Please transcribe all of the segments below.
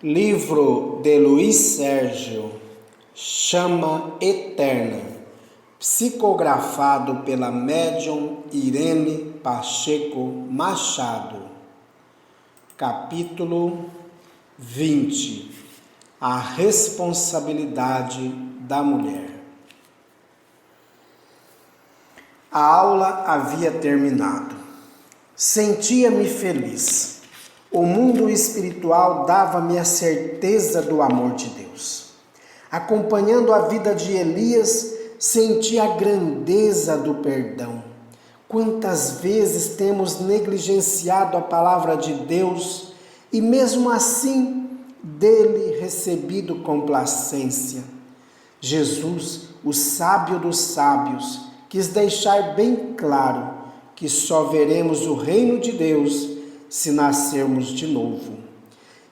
Livro de Luiz Sérgio, Chama Eterna, psicografado pela médium Irene Pacheco Machado. Capítulo 20. A responsabilidade da mulher. A aula havia terminado. Sentia-me feliz. O mundo espiritual dava-me a certeza do amor de Deus. Acompanhando a vida de Elias, senti a grandeza do perdão. Quantas vezes temos negligenciado a palavra de Deus e mesmo assim dele recebido complacência. Jesus, o sábio dos sábios, quis deixar bem claro que só veremos o reino de Deus se nascermos de novo.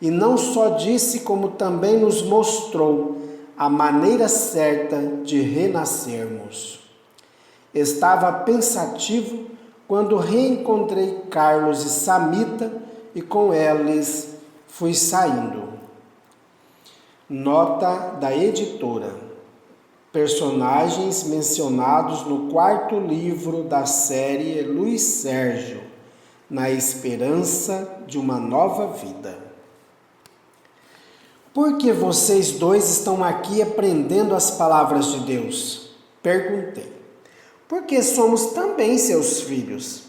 E não só disse, como também nos mostrou a maneira certa de renascermos. Estava pensativo quando reencontrei Carlos e Samita e com eles fui saindo. Nota da editora. Personagens mencionados no quarto livro da série Luiz Sérgio, Na Esperança de uma Nova Vida. Por que vocês dois estão aqui aprendendo as palavras de Deus? Perguntei. Porque somos também seus filhos.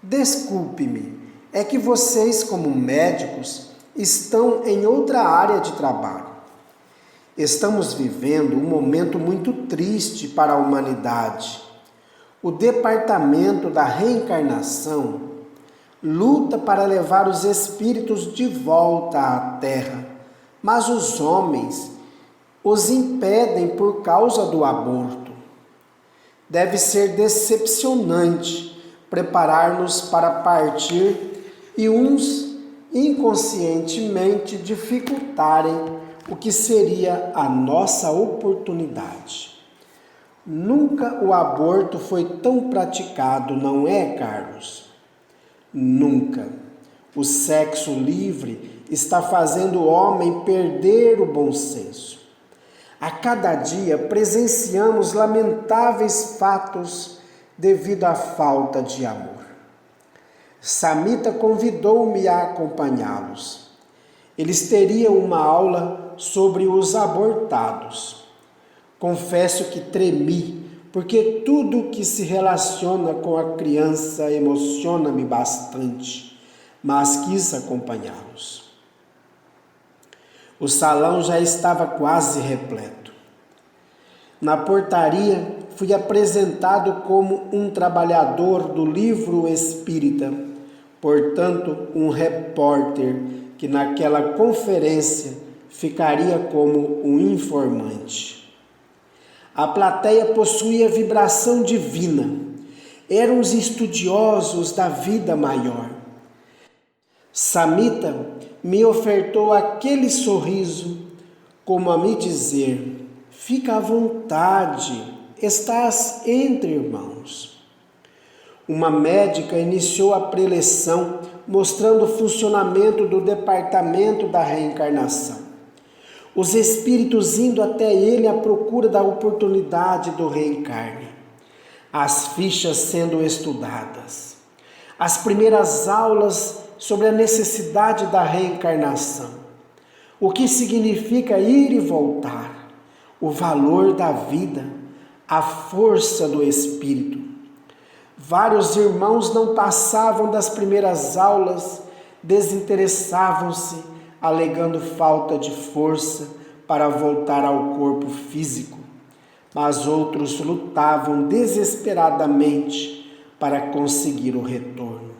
Desculpe-me, é que vocês, como médicos, estão em outra área de trabalho. Estamos vivendo um momento muito triste para a humanidade. O Departamento da Reencarnação luta para levar os espíritos de volta à Terra, mas os homens os impedem por causa do aborto. Deve ser decepcionante preparar-nos para partir e uns inconscientemente dificultarem o que seria a nossa oportunidade. Nunca o aborto foi tão praticado, não é, Carlos? Nunca. O sexo livre está fazendo o homem perder o bom senso. A cada dia presenciamos lamentáveis fatos devido à falta de amor. Samita convidou-me a acompanhá-los. Eles teriam uma aula sobre os abortados. Confesso que tremi, porque tudo que se relaciona com a criança emociona-me bastante, mas quis acompanhá-los. O salão já estava quase repleto. Na portaria, fui apresentado como um trabalhador do livro espírita, portanto, um repórter que naquela conferência ficaria como um informante. A plateia possuía vibração divina. Eram os estudiosos da vida maior. Samita me ofertou aquele sorriso, como a me dizer: fica à vontade, estás entre irmãos. Uma médica iniciou a preleção, mostrando o funcionamento do Departamento da Reencarnação. Os espíritos indo até ele à procura da oportunidade do reencarne. As fichas sendo estudadas. As primeiras aulas sobre a necessidade da reencarnação. O que significa ir e voltar. O valor da vida. A força do espírito. Vários irmãos não passavam das primeiras aulas, desinteressavam-se, alegando falta de força para voltar ao corpo físico, mas outros lutavam desesperadamente para conseguir o retorno.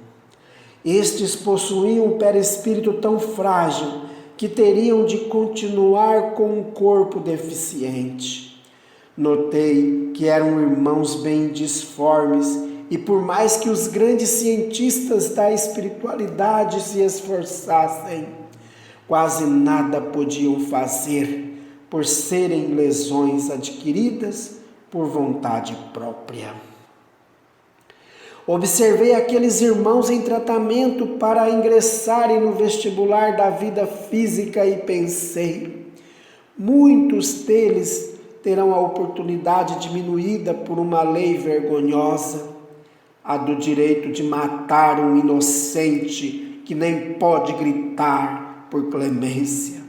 Estes possuíam um perispírito tão frágil que teriam de continuar com um corpo deficiente. Notei que eram irmãos bem disformes e por mais que os grandes cientistas da espiritualidade se esforçassem, quase nada podiam fazer por serem lesões adquiridas por vontade própria. Observei aqueles irmãos em tratamento para ingressarem no vestibular da vida física e pensei: muitos deles terão a oportunidade diminuída por uma lei vergonhosa, a do direito de matar um inocente que nem pode gritar por clemência.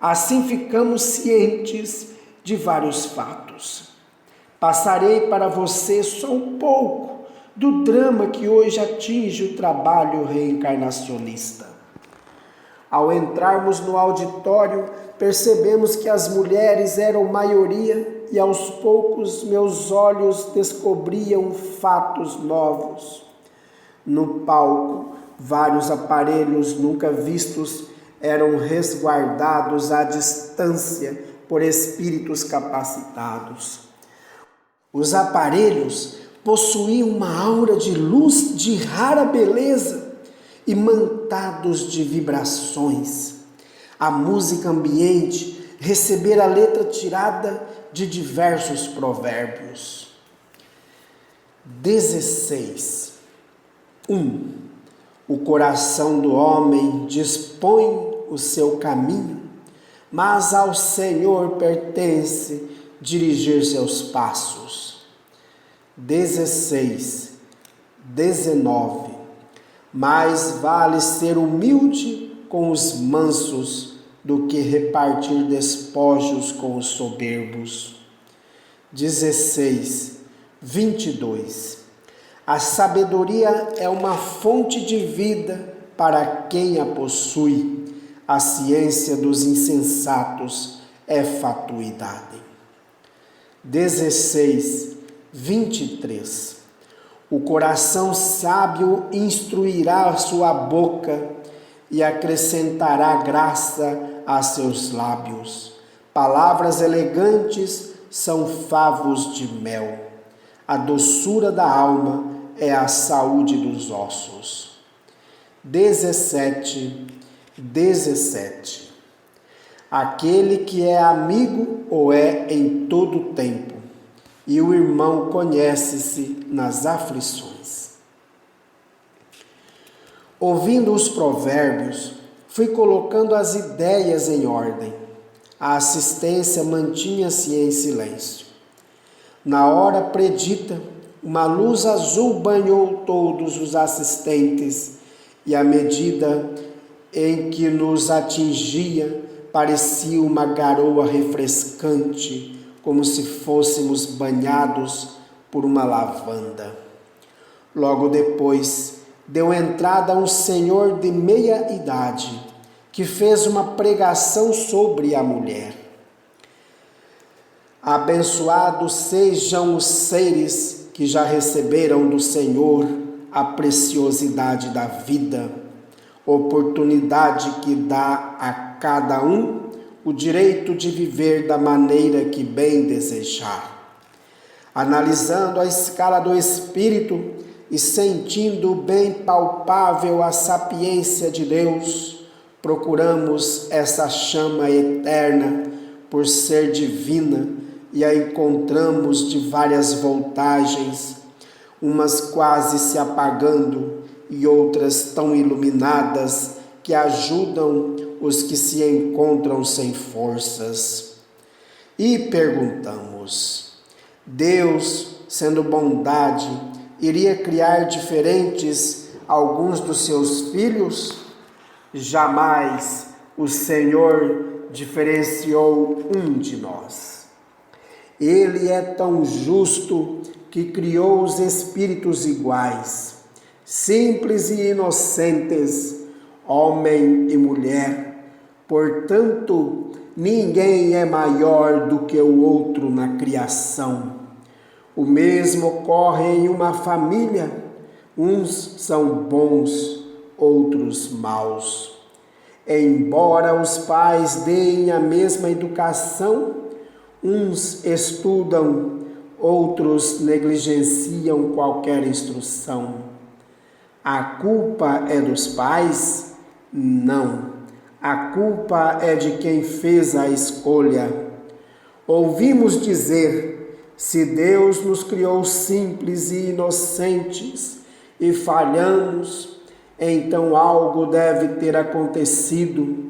Assim ficamos cientes de vários fatos. Passarei para você só um pouco do drama que hoje atinge o trabalho reencarnacionista. Ao entrarmos no auditório, percebemos que as mulheres eram maioria e aos poucos meus olhos descobriam fatos novos. No palco, vários aparelhos nunca vistos eram resguardados à distância por espíritos capacitados. Os aparelhos possuíam uma aura de luz de rara beleza e mantados de vibrações. A música ambiente recebera a letra tirada de diversos provérbios. 16. 1. O coração do homem dispõe o seu caminho, mas ao Senhor pertence dirigir seus passos. 16. 19. Mais vale ser humilde com os mansos do que repartir despojos com os soberbos. 16. 22. A sabedoria é uma fonte de vida para quem a possui. A ciência dos insensatos é fatuidade. 16. 23. O coração sábio instruirá sua boca e acrescentará graça a seus lábios. Palavras elegantes são favos de mel. A doçura da alma é a saúde dos ossos. 17. Aquele que é amigo o é em todo tempo, e o irmão conhece-se nas aflições. Ouvindo os provérbios, fui colocando as ideias em ordem. A assistência mantinha-se em silêncio. Na hora predita, uma luz azul banhou todos os assistentes, e à medida em que nos atingia, parecia uma garoa refrescante, como se fôssemos banhados por uma lavanda. Logo depois, deu entrada um senhor de meia idade, que fez uma pregação sobre a mulher. Abençoados sejam os seres que já receberam do Senhor a preciosidade da vida, oportunidade que dá a cada um o direito de viver da maneira que bem desejar. Analisando a escala do espírito e sentindo bem palpável a sapiência de Deus, procuramos essa chama eterna por ser divina e a encontramos de várias voltagens, umas quase se apagando e outras tão iluminadas que ajudam os que se encontram sem forças. E perguntamos: Deus, sendo bondade, iria criar diferentes alguns dos seus filhos? Jamais o Senhor diferenciou um de nós. Ele é tão justo que criou os espíritos iguais, simples e inocentes, homem e mulher. Portanto, ninguém é maior do que o outro na criação. O mesmo ocorre em uma família. Uns são bons, outros maus. Embora os pais deem a mesma educação, uns estudam, outros negligenciam qualquer instrução. A culpa é dos pais? Não. A culpa é de quem fez a escolha. Ouvimos dizer: Se Deus nos criou simples e inocentes e falhamos, então algo deve ter acontecido.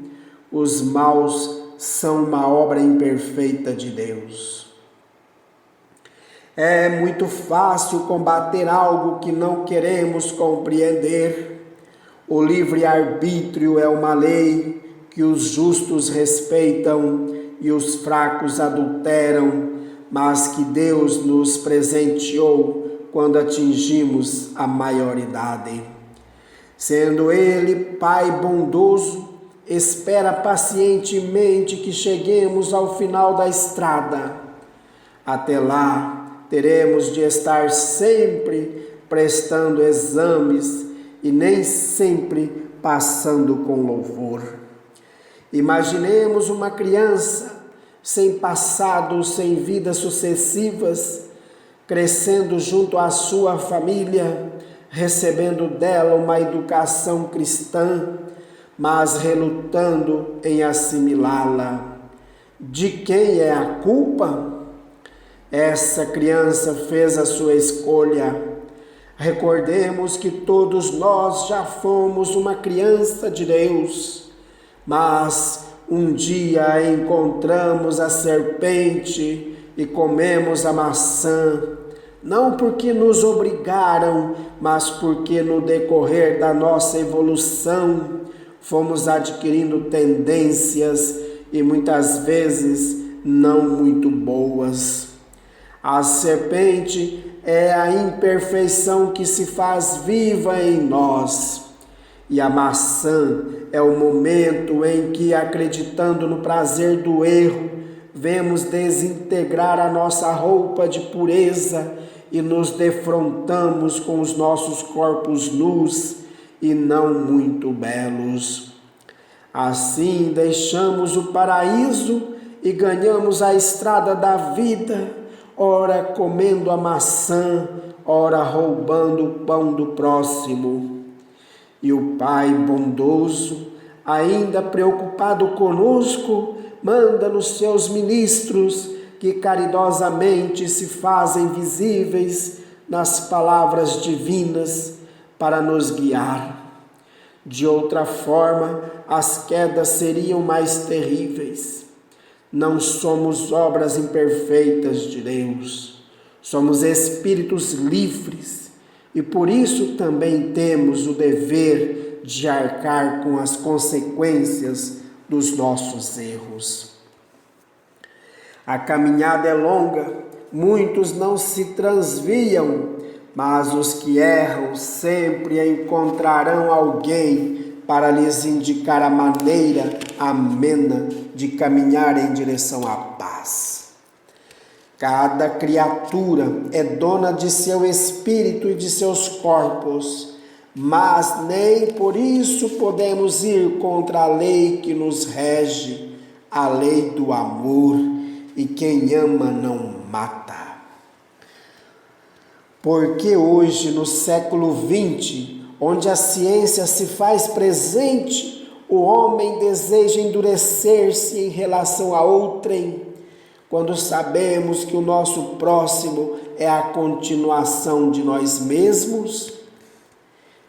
Os maus são uma obra imperfeita de Deus. É muito fácil combater algo que não queremos compreender. O livre-arbítrio é uma lei que os justos respeitam e os fracos adulteram, mas que Deus nos presenteou quando atingimos a maioridade. Sendo Ele Pai bondoso, espera pacientemente que cheguemos ao final da estrada. Até lá, teremos de estar sempre prestando exames e nem sempre passando com louvor. Imaginemos uma criança sem passado, sem vidas sucessivas, crescendo junto à sua família, recebendo dela uma educação cristã, mas relutando em assimilá-la. De quem é a culpa? Essa criança fez a sua escolha. Recordemos que todos nós já fomos uma criança de Deus, mas um dia encontramos a serpente e comemos a maçã, não porque nos obrigaram, mas porque no decorrer da nossa evolução fomos adquirindo tendências e muitas vezes não muito boas. A serpente é a imperfeição que se faz viva em nós. E a maçã é o momento em que, acreditando no prazer do erro, vemos desintegrar a nossa roupa de pureza e nos defrontamos com os nossos corpos nus e não muito belos. Assim, deixamos o paraíso e ganhamos a estrada da vida, ora comendo a maçã, ora roubando o pão do próximo. E o Pai bondoso, ainda preocupado conosco, manda nos seus ministros que caridosamente se fazem visíveis nas palavras divinas para nos guiar. De outra forma, as quedas seriam mais terríveis. Não somos obras imperfeitas de Deus, somos espíritos livres. E por isso também temos o dever de arcar com as consequências dos nossos erros. A caminhada é longa, muitos não se transviam, mas os que erram sempre encontrarão alguém para lhes indicar a maneira amena de caminhar em direção à paz. Cada criatura é dona de seu espírito e de seus corpos, mas nem por isso podemos ir contra a lei que nos rege, a lei do amor, e quem ama não mata. Porque hoje, no século XX, onde a ciência se faz presente, o homem deseja endurecer-se em relação a outrem, quando sabemos que o nosso próximo é a continuação de nós mesmos?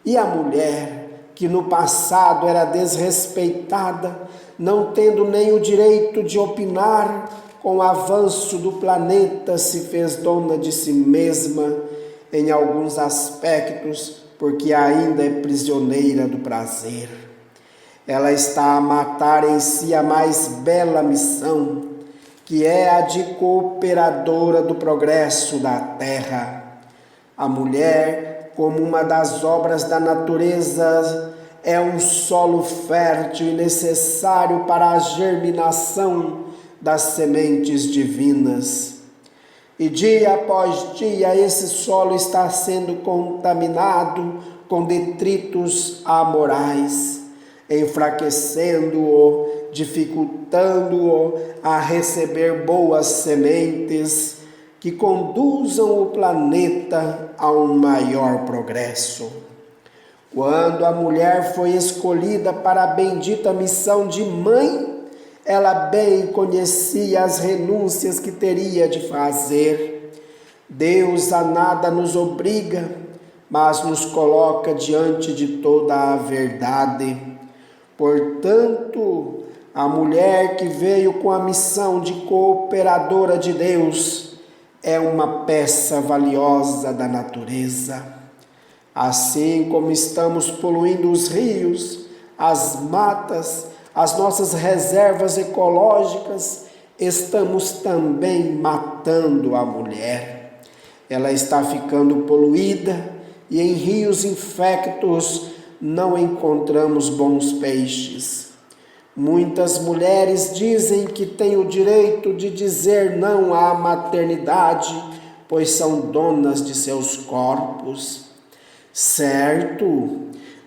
E a mulher, que no passado era desrespeitada, não tendo nem o direito de opinar, com o avanço do planeta se fez dona de si mesma em alguns aspectos, porque ainda é prisioneira do prazer. Ela está a matar em si a mais bela missão, que é a de cooperadora do progresso da terra. A mulher, como uma das obras da natureza, é um solo fértil e necessário para a germinação das sementes divinas. E dia após dia esse solo está sendo contaminado com detritos amorais, enfraquecendo-o, dificultando-o a receber boas sementes que conduzam o planeta a um maior progresso. Quando a mulher foi escolhida para a bendita missão de mãe, ela bem conhecia as renúncias que teria de fazer, Deus a nada nos obriga, mas nos coloca diante de toda a verdade. Portanto, a mulher que veio com a missão de cooperadora de Deus é uma peça valiosa da natureza. Assim como estamos poluindo os rios, as matas, as nossas reservas ecológicas, estamos também matando a mulher. Ela está ficando poluída e em rios infectos não encontramos bons peixes. Muitas mulheres dizem que têm o direito de dizer não à maternidade, pois são donas de seus corpos. Certo,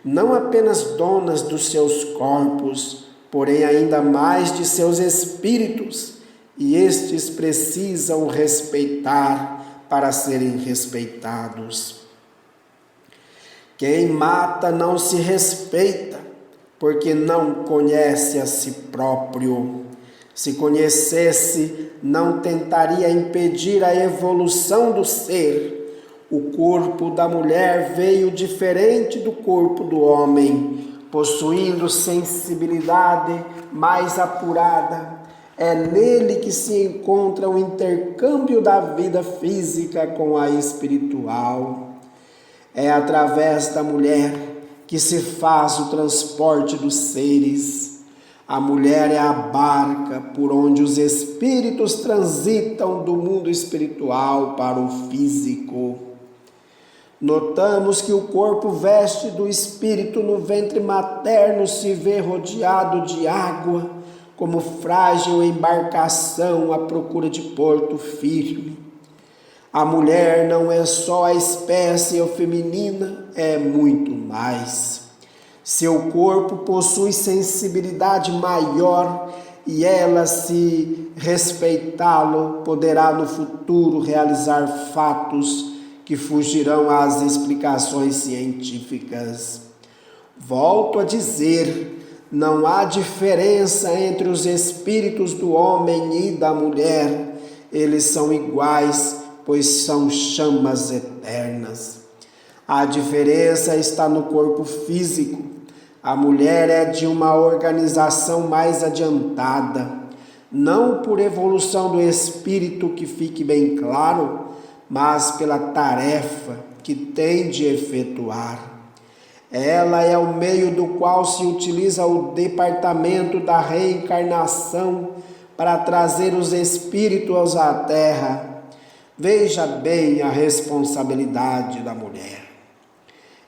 não apenas donas dos seus corpos, porém ainda mais de seus espíritos, e estes precisam respeitar para serem respeitados. Quem mata não se respeita, porque não conhece a si próprio. Se conhecesse, não tentaria impedir a evolução do ser. O corpo da mulher veio diferente do corpo do homem, possuindo sensibilidade mais apurada. É nele que se encontra o intercâmbio da vida física com a espiritual. É através da mulher que se faz o transporte dos seres. A mulher é a barca por onde os espíritos transitam do mundo espiritual para o físico. Notamos que o corpo veste do espírito no ventre materno se vê rodeado de água, como frágil embarcação à procura de porto firme. A mulher não é só a espécie feminina, é muito mais. Seu corpo possui sensibilidade maior e ela, se respeitá-lo, poderá no futuro realizar fatos que fugirão às explicações científicas. Volto a dizer, não há diferença entre os espíritos do homem e da mulher. Eles são iguais, pois são chamas eternas. A diferença está no corpo físico. A mulher é de uma organização mais adiantada, não por evolução do espírito, que fique bem claro, mas pela tarefa que tem de efetuar. Ela é o meio do qual se utiliza o departamento da reencarnação para trazer os espíritos à Terra. Veja bem a responsabilidade da mulher.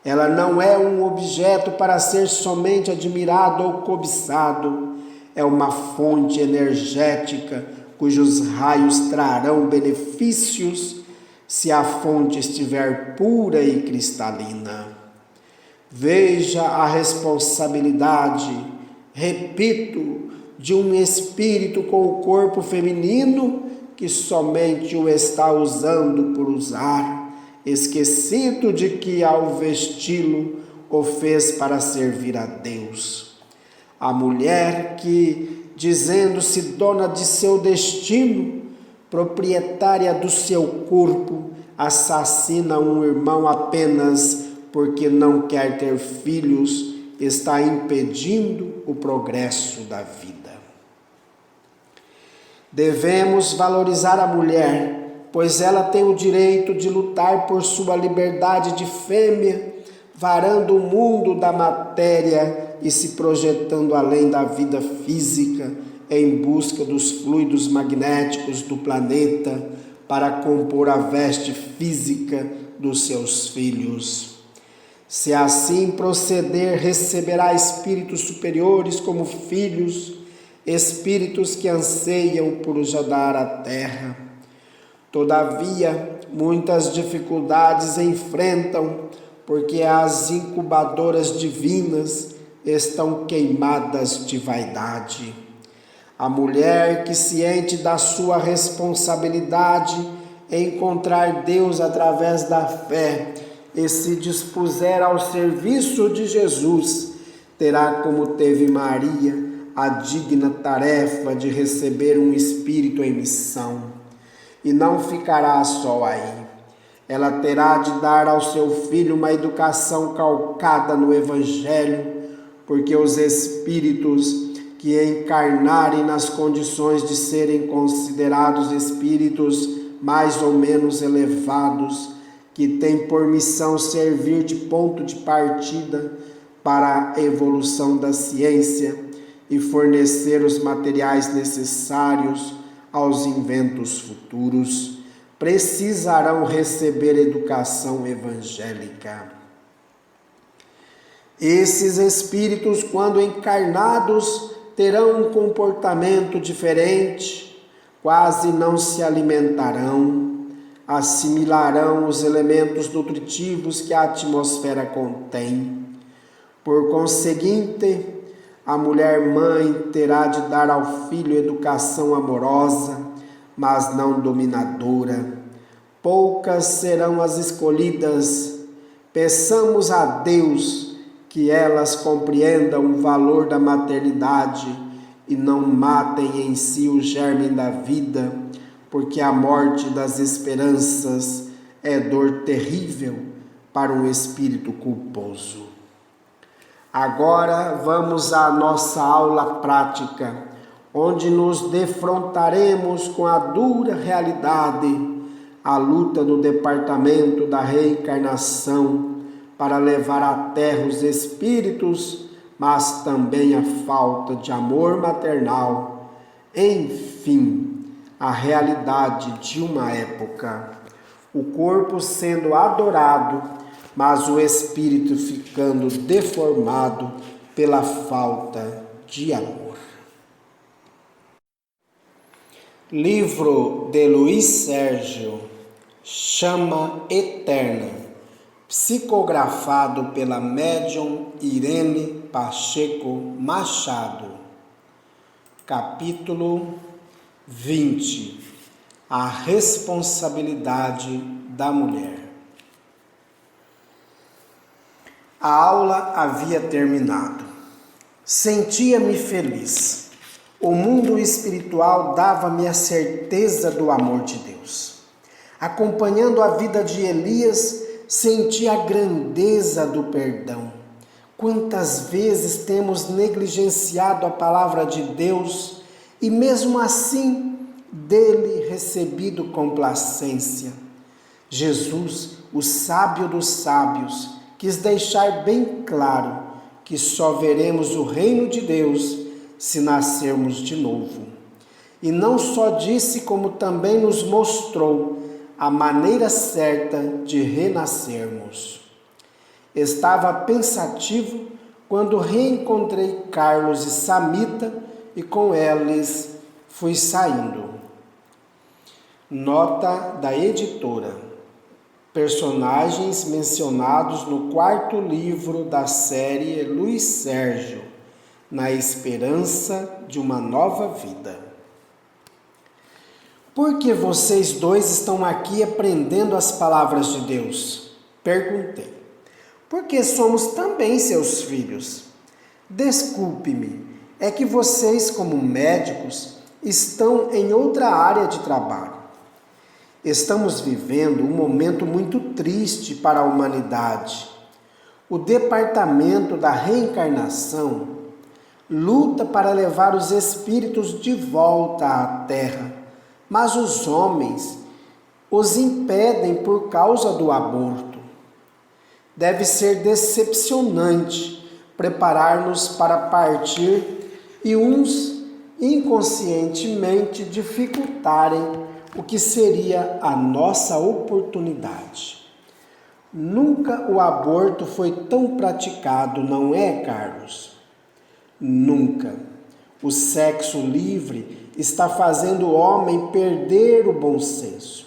Ela não é um objeto para ser somente admirado ou cobiçado. É uma fonte energética cujos raios trarão benefícios se a fonte estiver pura e cristalina. Veja a responsabilidade, repito, de um espírito com o corpo feminino que somente o está usando por usar, esquecido de que ao vesti-lo o fez para servir a Deus. A mulher que, dizendo-se dona de seu destino, proprietária do seu corpo, assassina um irmão apenas porque não quer ter filhos, está impedindo o progresso da vida. Devemos valorizar a mulher, pois ela tem o direito de lutar por sua liberdade de fêmea, varando o mundo da matéria e se projetando além da vida física, em busca dos fluidos magnéticos do planeta para compor a veste física dos seus filhos. Se assim proceder, receberá espíritos superiores como filhos, espíritos que anseiam por ajudar a terra. Todavia, muitas dificuldades enfrentam, porque as incubadoras divinas estão queimadas de vaidade. A mulher que, ciente da sua responsabilidade em encontrar Deus através da fé e se dispuser ao serviço de Jesus, terá, como teve Maria, a digna tarefa de receber um espírito em missão. e não ficará só aí. Ela terá de dar ao seu filho uma educação calcada no Evangelho, porque os espíritos que encarnarem nas condições de serem considerados espíritos mais ou menos elevados, que têm por missão servir de ponto de partida para a evolução da ciência e fornecer os materiais necessários aos inventos futuros, precisarão receber educação evangélica. Esses espíritos, quando encarnados, terão um comportamento diferente, quase não se alimentarão, assimilarão os elementos nutritivos que a atmosfera contém. Por conseguinte, a mulher-mãe terá de dar ao filho educação amorosa, mas não dominadora. Poucas serão as escolhidas. Peçamos a Deus que elas compreendam o valor da maternidade e não matem em si o germe da vida, porque a morte das esperanças é dor terrível para um espírito culposo. Agora vamos à nossa aula prática, onde nos defrontaremos com a dura realidade, a luta do departamento da reencarnação para levar à terra os espíritos, mas também a falta de amor maternal. Enfim, a realidade de uma época, o corpo sendo adorado, mas o espírito ficando deformado pela falta de amor. Livro de Luiz Sérgio, Chama Eterna, psicografado pela médium Irene Pacheco Machado. Capítulo 20. A responsabilidade da mulher. A aula havia terminado. Sentia-me feliz. O mundo espiritual dava-me a certeza do amor de Deus. Acompanhando a vida de Elias, senti a grandeza do perdão. Quantas vezes temos negligenciado a palavra de Deus e mesmo assim dele recebido complacência. Jesus, o sábio dos sábios, quis deixar bem claro que só veremos o reino de Deus se nascermos de novo. E não só disse, como também nos mostrou a maneira certa de renascermos. Estava pensativo quando reencontrei Carlos e Samita e com eles fui saindo. Nota da editora. Personagens mencionados no 4º livro da série Luiz Sérgio, Na Esperança de uma Nova Vida. Por que vocês dois estão aqui aprendendo as palavras de Deus? Perguntei. Porque somos também seus filhos. Desculpe-me, é que vocês, como médicos, estão em outra área de trabalho. Estamos vivendo um momento muito triste para a humanidade. O departamento da reencarnação luta para levar os espíritos de volta à Terra, mas os homens os impedem por causa do aborto. Deve ser decepcionante preparar-nos para partir e uns inconscientemente dificultarem o que seria a nossa oportunidade. Nunca o aborto foi tão praticado, não é, Carlos? Nunca. O sexo livre está fazendo o homem perder o bom senso.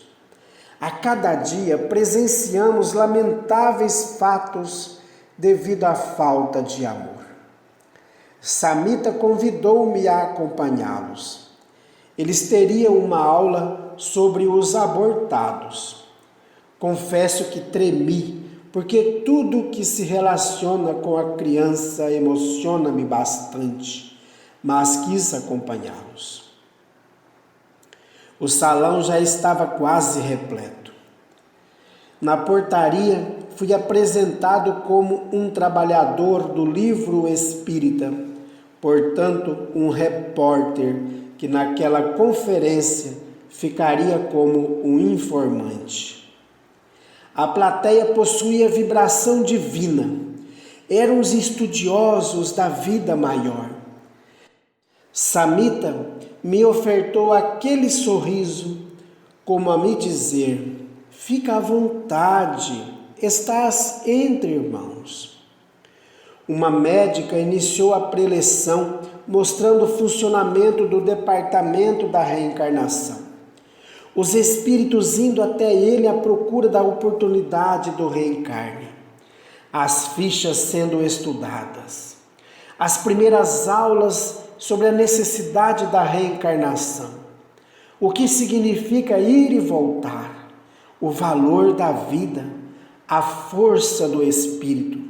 A cada dia presenciamos lamentáveis fatos devido à falta de amor. Samita convidou-me a acompanhá-los. Eles teriam uma aula sobre os abortados. Confesso que tremi, porque tudo que se relaciona com a criança emociona-me bastante, mas quis acompanhá-los. O salão já estava quase repleto. Na portaria, fui apresentado como um trabalhador do livro espírita, portanto, um repórter que naquela conferência ficaria como um informante. A plateia possuía vibração divina. Eram os estudiosos da vida maior. Samita me ofertou aquele sorriso, como a me dizer: fica à vontade, estás entre irmãos. Uma médica iniciou a preleção, mostrando o funcionamento do departamento da reencarnação. Os espíritos indo até ele à procura da oportunidade do reencarne. As fichas sendo estudadas. As primeiras aulas sobre a necessidade da reencarnação. O que significa ir e voltar. O valor da vida. A força do espírito.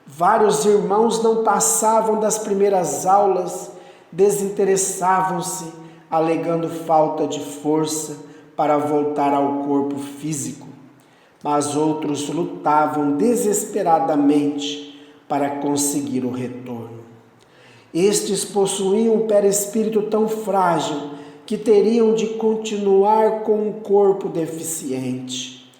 Vários irmãos não passavam das primeiras aulas, desinteressavam-se, alegando falta de força para voltar ao corpo físico, mas outros lutavam desesperadamente para conseguir o retorno. Estes possuíam um perispírito tão frágil que teriam de continuar com um corpo deficiente.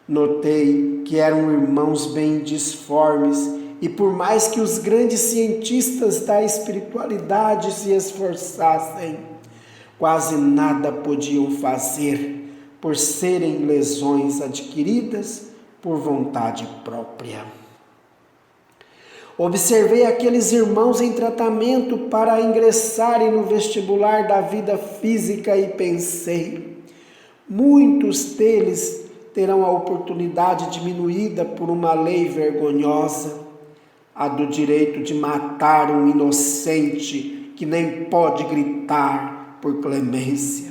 Notei que eram irmãos bem disformes e por mais que os grandes cientistas da espiritualidade se esforçassem, quase nada podiam fazer por serem lesões adquiridas por vontade própria. Observei aqueles irmãos em tratamento para ingressarem no vestibular da vida física e pensei: muitos deles terão a oportunidade diminuída por uma lei vergonhosa, a do direito de matar um inocente que nem pode gritar por clemência.